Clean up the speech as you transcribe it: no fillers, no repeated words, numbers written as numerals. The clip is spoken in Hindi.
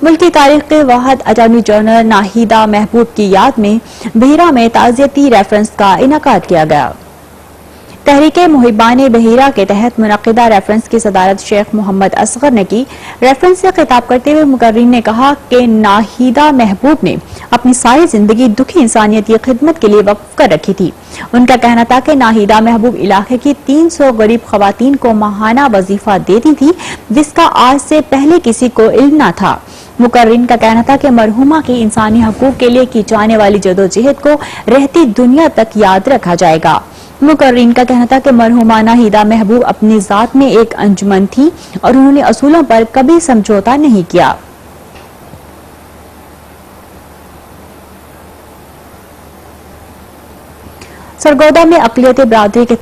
मुल्की तारीख के वाहद अटॉर्नी जनरल नाहिदा महबूब की याद में भेरा में ताज़ियती रेफरेंस का इनकाद किया गया। तहरीके मुहिबान बहेरा के तहत मुनक़िदा रेफरेंस की सदारत शेख मोहम्मद असगर ने की। रेफरेंस से खिताब करते हुए मुकर्रिर ने कहा कि नाहिदा महबूब ने अपनी सारी जिंदगी दुखी इंसानियत की खिदमत के लिए वक्फ कर रखी थी। उनका कहना था कि नाहिदा महबूब इलाके की 300 गरीब खवातीन को माहाना वजीफा देती थी, जिसका आज से पहले किसी को इल्म न था। मुकर्रिर का कहना था कि मरहुमा की इंसानी हकूक के लिए की जाने वाली जदोजहद को रहती दुनिया तक याद रखा जाएगा। मुकर्रिर का कहना था कि मरहुमा नाहिदा महबूब अपनी जात में एक अंजुमन थी और उन्होंने असूलों पर कभी समझौता नहीं किया। सरगोदा में अक़लियत बरादरी के